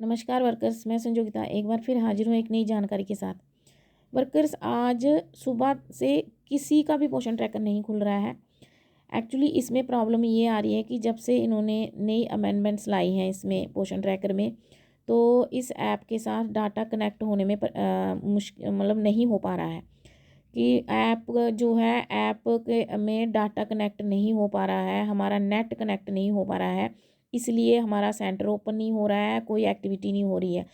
नमस्कार वर्कर्स, मैं संजोगिता एक बार फिर हाजिर हूँ एक नई जानकारी के साथ। वर्कर्स, आज सुबह से किसी का भी पोषण ट्रैकर नहीं खुल रहा है। एक्चुअली इसमें प्रॉब्लम ये आ रही है कि जब से इन्होंने नई अमेंडमेंट्स लाई हैं इसमें पोषण ट्रैकर में, तो इस ऐप के साथ डाटा कनेक्ट होने में मुश्किल मतलब नहीं हो पा रहा है कि ऐप जो है ऐप के में डाटा कनेक्ट नहीं हो पा रहा है, हमारा नेट कनेक्ट नहीं हो पा रहा है। इसलिए हमारा सेंटर ओपन नहीं हो रहा है, कोई एक्टिविटी नहीं हो रही है।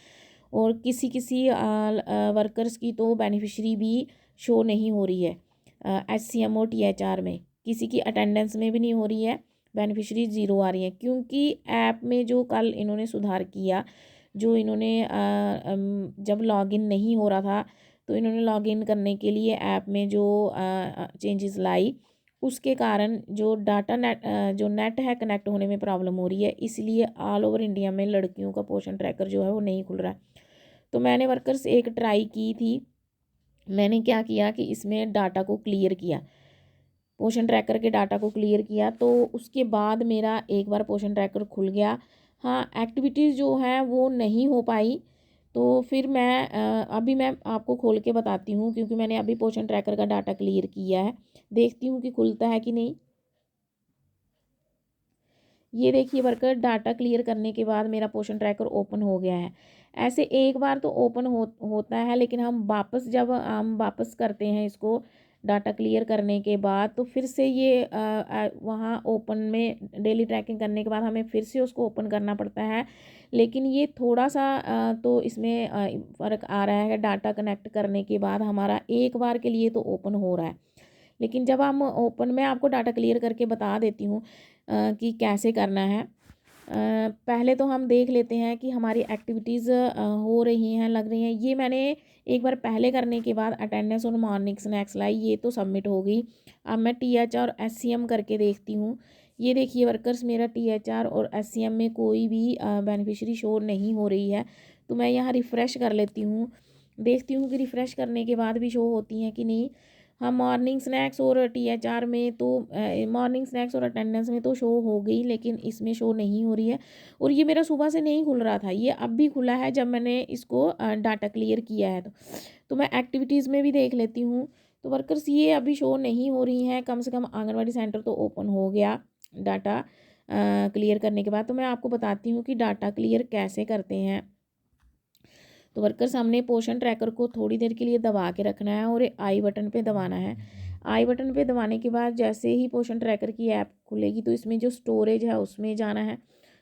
और किसी किसी वर्कर्स की तो बेनिफिशरी भी शो नहीं हो रही है HCM और THR में, किसी की अटेंडेंस में भी नहीं हो रही है, बेनिफिशरी ज़ीरो आ रही है। क्योंकि ऐप में जो कल इन्होंने सुधार किया, जो इन्होंने जब लॉगिन नहीं हो रहा था तो इन्होंने लॉगिन करने के लिए ऐप में जो चेंजेस लाई, उसके कारण जो डाटा नेट जो नेट है कनेक्ट होने में प्रॉब्लम हो रही है। इसलिए ऑल ओवर इंडिया में लड़कियों का पोषण ट्रैकर जो है वो नहीं खुल रहा है। तो मैंने वर्कर्स एक ट्राई की थी। मैंने क्या किया कि इसमें डाटा को क्लियर किया, पोषण ट्रैकर के डाटा को क्लियर किया, तो उसके बाद मेरा एक बार पोषण ट्रैकर खुल गया। हाँ, एक्टिविटीज़ जो है वो नहीं हो पाई। तो फिर मैं अभी मैं आपको खोल के बताती हूँ, क्योंकि मैंने अभी पोषण ट्रैकर का डाटा क्लियर किया है। देखती हूँ कि खुलता है कि नहीं। ये देखिए वर्कर, डाटा क्लियर करने के बाद मेरा पोषण ट्रैकर ओपन हो गया है। ऐसे एक बार तो ओपन होता है, लेकिन जब हम वापस करते हैं इसको डाटा क्लियर करने के बाद, तो फिर से ये वहाँ ओपन में डेली ट्रैकिंग करने के बाद हमें फिर से उसको ओपन करना पड़ता है। लेकिन ये थोड़ा सा तो इसमें फ़र्क आ रहा है। डाटा कनेक्ट करने के बाद हमारा एक बार के लिए तो ओपन हो रहा है, लेकिन जब हम ओपन में आपको डाटा क्लियर करके बता देती हूँ कि कैसे करना है। पहले तो हम देख लेते हैं कि हमारी एक्टिविटीज़ हो रही हैं, लग रही हैं। ये मैंने एक बार पहले करने के बाद अटेंडेंस और मॉर्निंग स्नैक्स लाई, ये तो सबमिट हो गई। अब मैं TH और SCM करके देखती हूँ। ये देखिए वर्कर्स, मेरा THR और SCM में कोई भी बेनिफिशरी शो नहीं हो रही है। तो मैं यहाँ रिफ़्रेश कर लेती हूँ, देखती हूँ कि रिफ़्रेश करने के बाद भी शो होती हैं कि नहीं। हाँ, मॉर्निंग स्नैक्स और THR में तो मॉर्निंग स्नैक्स और अटेंडेंस में तो शो हो गई, लेकिन इसमें शो नहीं हो रही है। और ये मेरा सुबह से नहीं खुल रहा था, ये अब भी खुला है जब मैंने इसको डाटा क्लियर किया है। तो मैं एक्टिविटीज़ में भी देख लेती हूँ। तो वर्कर्स, ये अभी शो नहीं हो रही हैं। कम से कम आंगनवाड़ी सेंटर तो ओपन हो गया डाटा क्लियर करने के बाद। तो मैं आपको बताती हूँ कि डाटा क्लियर कैसे करते हैं। तो वर्कर्स, हमने पोषण ट्रैकर को थोड़ी देर के लिए दबा के रखना है और आई बटन पे दबाना है। आई बटन पे दबाने के बाद जैसे ही पोषण ट्रैकर की ऐप खुलेगी, तो इसमें जो स्टोरेज है उसमें जाना है।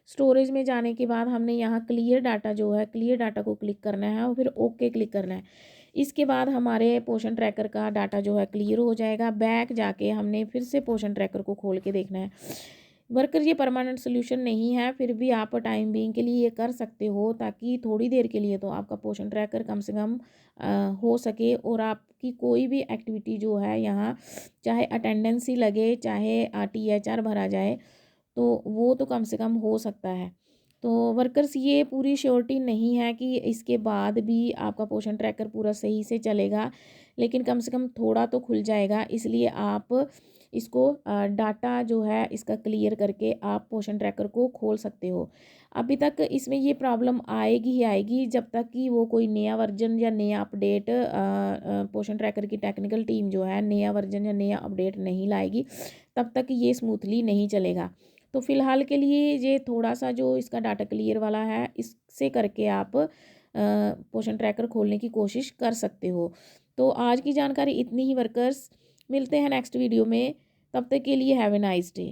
स्टोरेज में जाने के बाद हमने यहाँ क्लियर डाटा जो है, क्लियर डाटा को क्लिक करना है और फिर ओके क्लिक करना है। इसके बाद हमारे पोषण ट्रैकर का डाटा जो है क्लियर हो जाएगा। बैक जाके हमने फिर से पोषण ट्रैकर को खोल के देखना है। वर्कर, ये परमानेंट सोल्यूशन नहीं है, फिर भी आप टाइम बीइंग के लिए ये कर सकते हो, ताकि थोड़ी देर के लिए तो आपका पोषण ट्रैकर कम से कम हो सके और आपकी कोई भी एक्टिविटी जो है यहाँ, चाहे अटेंडेंस ही लगे, चाहे THR भरा जाए, तो वो तो कम से कम हो सकता है। तो वर्कर्स, ये पूरी श्योरिटी नहीं है कि इसके बाद भी आपका पोषण ट्रैकर पूरा सही से चलेगा, लेकिन कम से कम थोड़ा तो खुल जाएगा। इसलिए आप इसको डाटा जो है इसका क्लियर करके आप पोषण ट्रैकर को खोल सकते हो। अभी तक इसमें ये प्रॉब्लम आएगी ही आएगी, जब तक कि वो कोई नया वर्जन या नया अपडेट पोषण ट्रैकर की टेक्निकल टीम जो है नया वर्जन या नया अपडेट नहीं लाएगी, तब तक ये स्मूथली नहीं चलेगा। तो फ़िलहाल के लिए ये थोड़ा सा जो इसका डाटा क्लियर वाला है, इससे करके आप पोषण ट्रैकर खोलने की कोशिश कर सकते हो। तो आज की जानकारी इतनी ही वर्कर्स, मिलते हैं नेक्स्ट वीडियो में। तब तक के लिए हैव ए नाइस डे।